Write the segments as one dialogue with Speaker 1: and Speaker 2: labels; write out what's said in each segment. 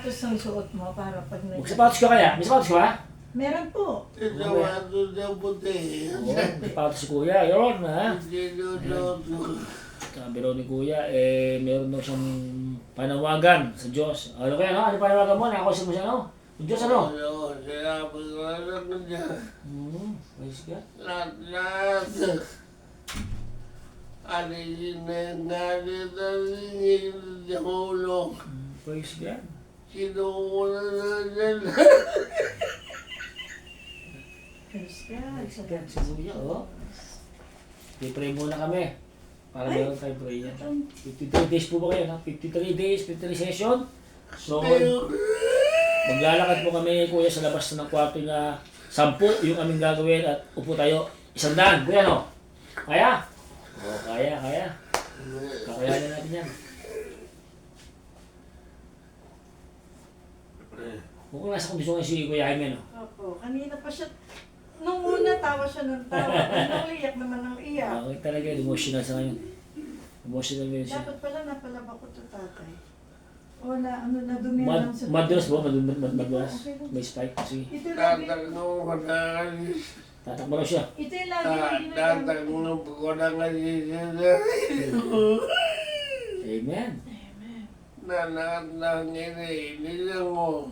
Speaker 1: sapatos ang suot mo para pag
Speaker 2: Magsapatos ka kaya? May sapatos ka ba?
Speaker 1: Meron po.
Speaker 3: Sapatos na puti.
Speaker 2: Oo, may sapatos si kuya. Yun, ha?
Speaker 3: Sinunod.
Speaker 2: Sabi raw ni kuya, meron daw siyang panawagan sa Diyos. Ano kaya, no? Ano panawagan mo? Nakakusap mo siya, no? Yung Diyos, ano?
Speaker 3: Sinabi ko lang niya.
Speaker 2: Praise God.
Speaker 3: Lahat. Alisin na yung galit na singil sa ulo.
Speaker 2: Praise God.
Speaker 3: Sinukulan na dyan.
Speaker 1: Praise God.
Speaker 2: Praise God. Si kuya, oh. I-pray muna kami. Para meron tayong prayer. 53 days po ba kayo, no? 53 days, 53 session. So, maglalakad po kami, kuya, sa labas ng kwarto niya. 10 yung aming gagawin at upo tayo 100. Kuya, no? Kaya? Oo, kaya. Kakayanin natin yan. Kung nasa kondisyon si Kuya Jaime, no?
Speaker 1: Opo, kanina pa siya. Nung una, tawa siya ng tawa. Nung iyak naman ng iyak.
Speaker 2: Okay talaga, emotional sa ngayon. Emotional ngayon siya.
Speaker 1: Dapat pala napalaba ko ito, tatay. O na, ano, nadumi lang sa...
Speaker 2: Madulas ba? Madulas? May spike? Sige.
Speaker 1: Ito lagi,
Speaker 3: Tatanong ko na alis.
Speaker 2: Tatakbo na siya.
Speaker 1: ito yung lagi na ginagamit.
Speaker 3: Tatanong ko na alis.
Speaker 2: Amen.
Speaker 1: Amen.
Speaker 3: Nanakat ng inilang mo.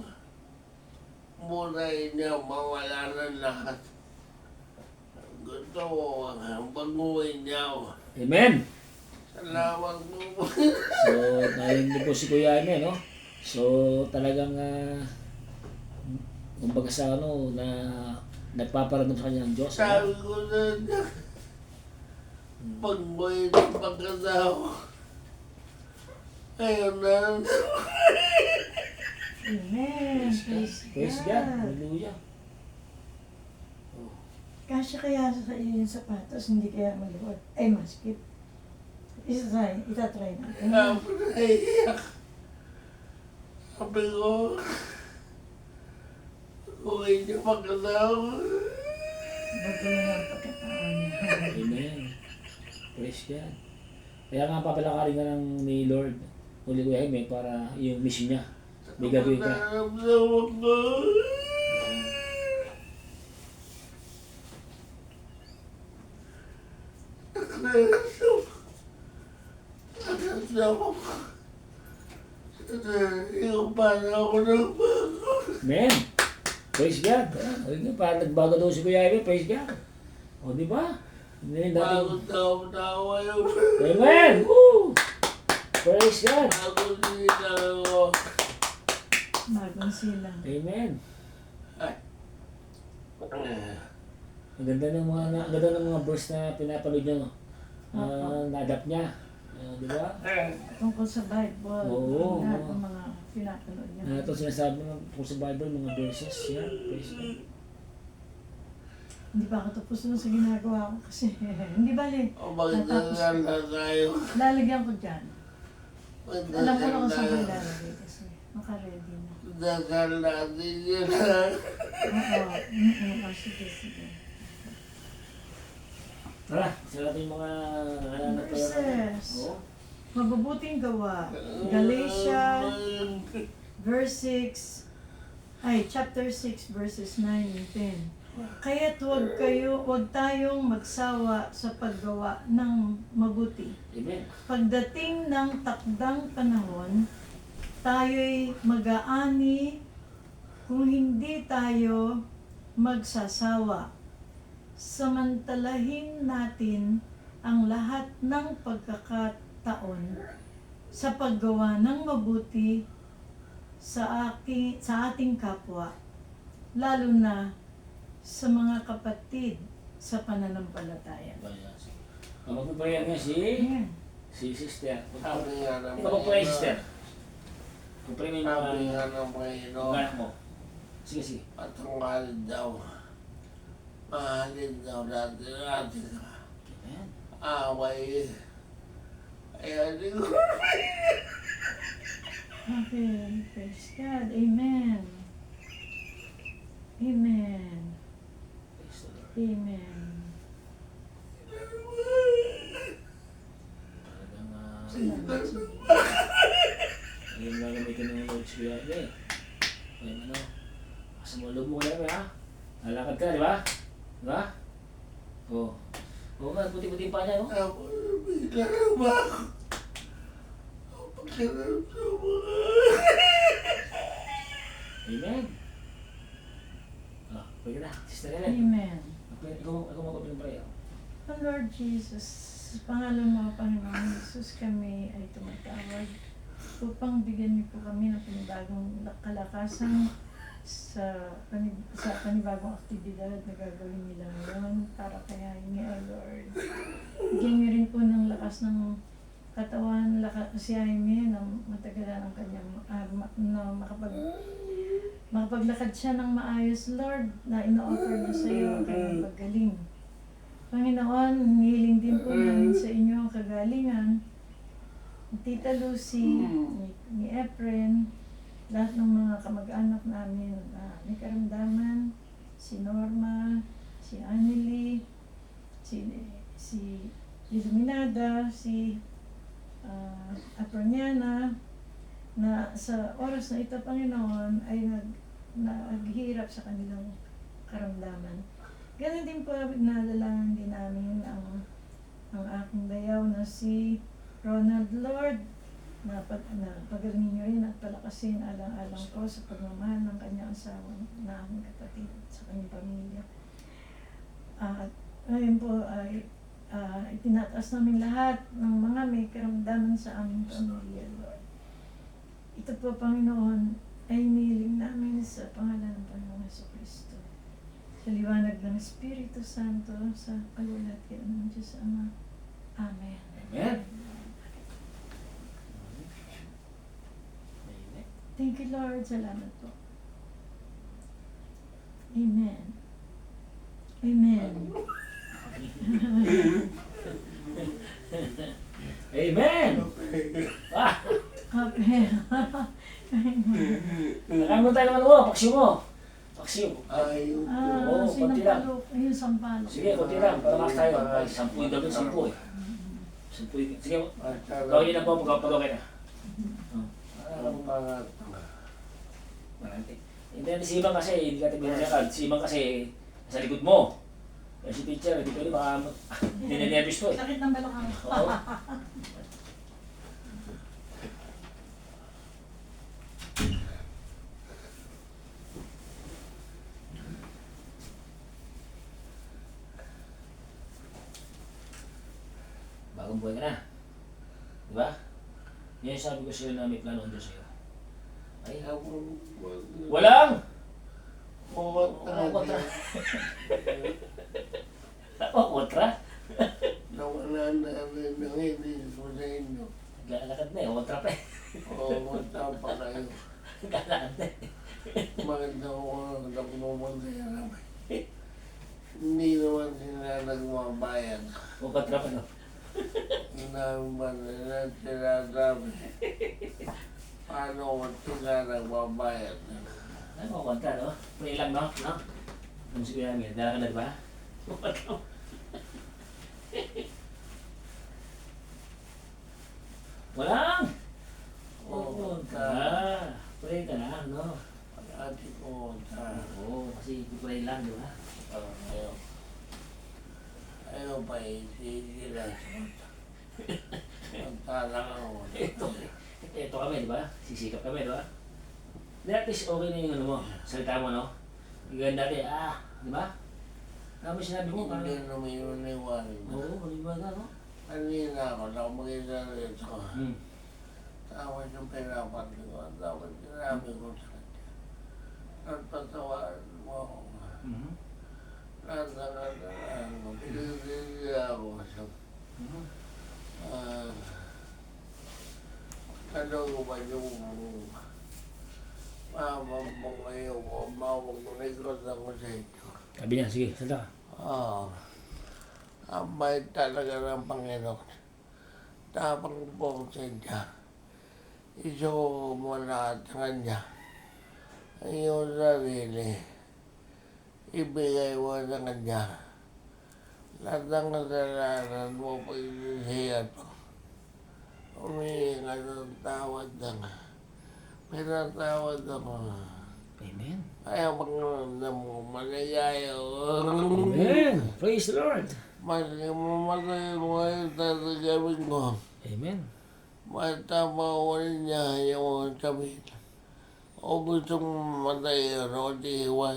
Speaker 3: Muna niya mawala na lahat. Gusto ko baguhin niya ako.
Speaker 2: Amen.
Speaker 3: Salamat po.
Speaker 2: So, narinig po si Kuya Jaime, no? So, talagang, kumbaga sa ano, na nagpaparamdam sa kanya ng Diyos.
Speaker 3: Sabi ko na niya. Pagbuhay ng pagkasama. Ayun na.
Speaker 1: Amen.
Speaker 2: Praise God. Hallelujah. Oh.
Speaker 1: Kasya kaya sa iyo yung sapatos, hindi kaya maluwag. Ay, maskip. Itatry natin.
Speaker 3: Naiyak. Sabi ko, uwi niyo pagkasama.
Speaker 1: Baguhin ang pagkatao niya.
Speaker 2: Amen. Praise God. Kaya nga papalakarin ka ng ni Lord, Holy Kuya Jaime, para yung mission niya. May gagawin ka.
Speaker 3: Naramdaman ko. Naramdaman ko. Yung para ako ng bago.
Speaker 2: Amen. Praise God. Ayun nga, parang nagbago daw si Kuya Jaime. Praise God. O, di ba? Hindi
Speaker 3: Bagong
Speaker 2: natin...
Speaker 3: tawa yung
Speaker 2: Amen! Woo! Praise God!
Speaker 3: bagong silang ako.
Speaker 1: Bagong silang.
Speaker 2: Amen!
Speaker 3: Ay.
Speaker 2: Ang ganda ng mga verse na pinapanood niya, no? Na-adapt niya. Di ba?
Speaker 1: Tungkol sa Bible.
Speaker 2: Oo.
Speaker 1: Lahat ng mga pinapanood niya.
Speaker 2: Ito sinasabi mo kung sa Bible, mga verses. Yan. Praise God.
Speaker 1: Hindi pa ako tapos nun sa ginagawa ko kasi hindi bali.
Speaker 3: O magdasal na tayo.
Speaker 1: Lalagyan ko dyan. Alam ko na kung saan ko
Speaker 3: Magdasal
Speaker 1: ilalagay kasi naka-ready na.
Speaker 3: Dasal natin yun.
Speaker 1: Oo. Sige.
Speaker 2: Tara, sa ating mga nananap pa
Speaker 1: Verses.
Speaker 2: Oo.
Speaker 1: Mabubuting gawa. Galatia verse 6. Chapter 6 verses 9 and 10. Kaya't huwag tayong magsawa sa paggawa ng mabuti.
Speaker 2: Amen.
Speaker 1: Pagdating ng takdang panahon, tayo'y mag-aani kung hindi tayo magsasawa. Samantalahin natin ang lahat ng pagkakataon sa paggawa ng mabuti sa ating kapwa, lalo na sa mga kapatid sa pananampalataya.
Speaker 2: Magpapayan nga
Speaker 1: Ayan.
Speaker 2: si sister.
Speaker 3: Sabi nga ng
Speaker 2: Ikaw magpapayan, sister. Magpapayan mo yung
Speaker 3: Sabi
Speaker 2: mga
Speaker 3: nga ng Panginoon,
Speaker 2: anak mo. Sige.
Speaker 3: patungkalin daw. Mahalin daw natin natin.
Speaker 2: Amen.
Speaker 3: Away. Ayan din ko.
Speaker 1: Okay. Praise God. Amen. Amen.
Speaker 2: Praise the Lord.
Speaker 1: Amen.
Speaker 2: Talagang,
Speaker 1: Salamat sa Diyos.
Speaker 2: ayun lang gamitin ng Lord si Kuya Jaime. Ayun, ano. Kasamulog mo kaya, ha? Lalakad ka, di ba? Di ba? Oo. Oo nga, puti-puti pa niya, no?
Speaker 3: Ako, bigla na ba ako? Pagkaramdam
Speaker 2: Amen. Ah, pwede na. Sister Helen.
Speaker 1: Amen.
Speaker 2: Ikaw mag-open ng prayer.
Speaker 1: Oh Lord Jesus, sa pangalan mo, Panginoon Jesus, kami ay tumatawag upang bigyan niyo po kami ng panibagong kalakasan sa panibagong aktibidad na gagawin nila ngayon para kaya niya, Lord. Bigyan niyo rin po ng lakas ng katawan, si Jaime na matagalan ang kanyang, na makapaglakad siya ng maayos, Lord, na ino-offer niya sa iyo ang kanyang paggaling. Panginoon, hiling din po namin sa inyo ang kagalingan. Tita Lucy, ni Efren, lahat ng mga kamag-anak namin na may karamdaman, si Norma, si Anneli, si Iluminada, si Aproniana, na sa oras na ito, Panginoon, ay naghihirap sa kanilang karamdaman. Ganun din po, nalalaman din namin ang aking dayaw na si Ronald, Lord, na pagalingin niyo rin at palakasin alang-alang ko sa pagmamahal ng kanyang asawa na aking kapatid sa kanyang pamilya. At ngayon po ay itinataas namin lahat ng mga may karamdaman sa aming pamilya, Lord. Ito po, Panginoon, ay hinihiling namin sa pangalan ng Panginoong Jesucristo. Sa liwanag ng Espiritu Santo, sa kalulat ng Diyos Ama. Amen.
Speaker 2: Amen.
Speaker 1: Thank you, Lord. Salamat po. Amen. Amen.
Speaker 2: Amen! Ah!
Speaker 1: Amen.
Speaker 2: Nakain mo tayo naman mo, paksiw mo. Paksiw.
Speaker 3: Ayun.
Speaker 2: Oo, konti lang.
Speaker 1: Sinampalok. Ayun, sampalok.
Speaker 2: Sige, konti lang. Para makas tayo. Ay, 10 yung dapat, 10 eh. 10 sige, gawin niyo na po, pagkapalokin na.
Speaker 3: Ang pangat.
Speaker 2: Marami. Hindi na si Ibang kasi, hindi ka tabi si Ibang kasi, nasa likod mo. Kaya si teacher, hindi pwede baka ninenervous to eh.
Speaker 1: Sakit ng balakang.
Speaker 2: Oo. Bagong buhay ka na. Diba? Yan yung sabi ko sa'yo na may plano doon sa'yo. Ay, walang! Oo, kontra. Oo, kontra.
Speaker 3: Nawala na rin ang ibig ko sa inyo.
Speaker 2: Naglalakad na eh, kontra pa eh.
Speaker 3: Oo, tama kayo.
Speaker 2: Naglalakad na eh.
Speaker 3: Maganda ko na pumunta yan naman. Hindi naman sila nagmabayan.
Speaker 2: O kontra pa no?
Speaker 3: Naman na sinasabi. Paano sila nagbabayad?
Speaker 2: Ano, kontra no? Pray lang no? No? Ano si Kuya Amir, dala ka na diba? Walang!
Speaker 3: Oo,
Speaker 2: Kontra. Pray ka lang no?
Speaker 3: ati ko ta.
Speaker 2: Oo, kasi pray lang diba?
Speaker 3: Ayaw pa sila. Ang talang ako.
Speaker 2: Ito kami, di ba? Sisikap kami, di ba? At least okay na yung ano mo, salita mo, no? Yung dati, di ba? Ano sinabi mo?
Speaker 3: Hindi naman maniwala.
Speaker 2: Oo, maniwala, no?
Speaker 3: Kanina ako, nakamagitan rito.
Speaker 2: Hmm.
Speaker 3: Tapos yung pinapat ko, tapos sinabi ko sa kanya. Nagpatawaan mo ako.
Speaker 2: Mhm.
Speaker 3: Pinili ako sa ano ba yung mama mo ngayon o mawag-record ako sa inyo.
Speaker 2: Sabi niya, sige, salita ka.
Speaker 3: Ang bait talaga ng Panginoon. Tapang po sa inyo. Isuko mo lahat sa kanya. Ang iyong sarili. Ibigay mo sa kanya. Lahat ng kasalanan mo pagsisihan mo. Humingi ka ng tawad na. Pinatawad ako.
Speaker 2: Amen.
Speaker 3: Kaya pakiramdam mo, maligaya.
Speaker 2: Amen. Praise the Lord.
Speaker 3: Mamatay mo kayo tatagawin ko.
Speaker 2: Amen.
Speaker 3: Matapawin niya yung sabihin. O gusto mong matay, o di iwan.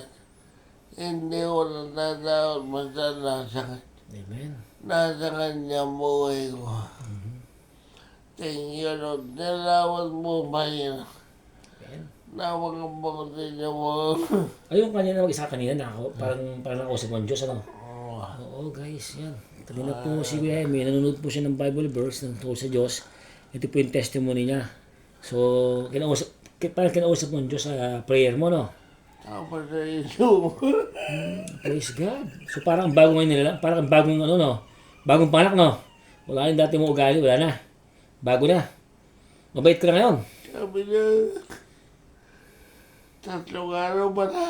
Speaker 3: Hindi ko natatakot basta nasakit.
Speaker 2: Amen.
Speaker 3: Nasa kanya buhay ko. Thank you, Lord. Nalawat mo pa yun.
Speaker 2: Amen.
Speaker 3: Napakabuti niyo mo.
Speaker 2: Ayun kanya na mag-isa kanina na ako. Parang nakausap mo ang Diyos, ano?
Speaker 3: Oh,
Speaker 2: Oo, guys, yan. Kanina po si Kuya Jaime, nanonood po siya ng Bible verse ng tungkol sa Diyos. Ito po yung testimony niya. So, parang kinausap mo ang Diyos sa prayer mo, no?
Speaker 3: tapos sa iso.
Speaker 2: Praise God. So, parang bago ngayon nila, parang bagong ano, no? Bagong panak, no? Wala yung dati mo ugali, wala na. Bago na. Mabait ka na ngayon.
Speaker 3: Sabi niya, 3 araw ba na?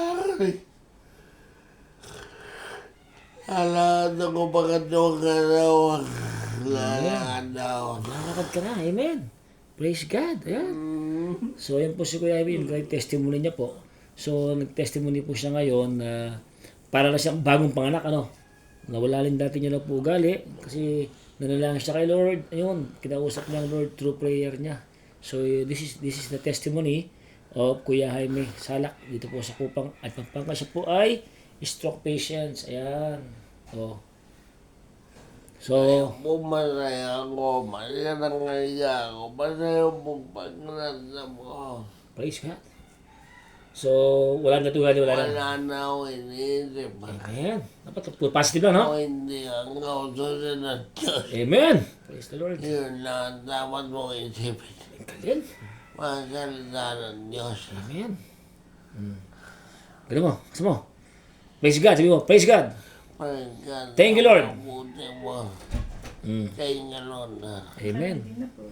Speaker 3: Alam ko pagkatong araw. Lalakad daw.
Speaker 2: Lalakad ka na. Amen. Praise God. Ayan. So, yan po si Kuya Jaime, yung great testimony niya po. So, nag-testimony po siya ngayon na para na siyang bagong panganak, ano? Nawala rin dati niya na po ugali kasi nanalangin siya kay Lord. Ayun, kinausap niya ang Lord through prayer niya. So, this is the testimony of Kuya Jaime Salak dito po sa Kupang. At Pampanga siya po ay stroke patients. Ayan. Oh. So,
Speaker 3: Pumatay ako, masaya na ngayon ako, masaya po pagkakasam ko.
Speaker 2: praise God. So, wala na tugali, wala na.
Speaker 3: Wala na ako iniisip.
Speaker 2: Amen. Dapat positive lang, no?
Speaker 3: Kung hindi ang kausunan ng Diyos,
Speaker 2: Amen. Praise the Lord.
Speaker 3: yun lang dapat mong isipin.
Speaker 2: Galing.
Speaker 3: Masalita ng Diyos.
Speaker 2: Amen. Ganun mo. Kasi mo. Praise God. Sabi mo, praise God.
Speaker 3: Pagkat
Speaker 2: Thank you, Lord.
Speaker 3: mabuti mo.
Speaker 2: Mm.
Speaker 3: Thank you, Lord.
Speaker 2: Amen.
Speaker 1: Hindi na po.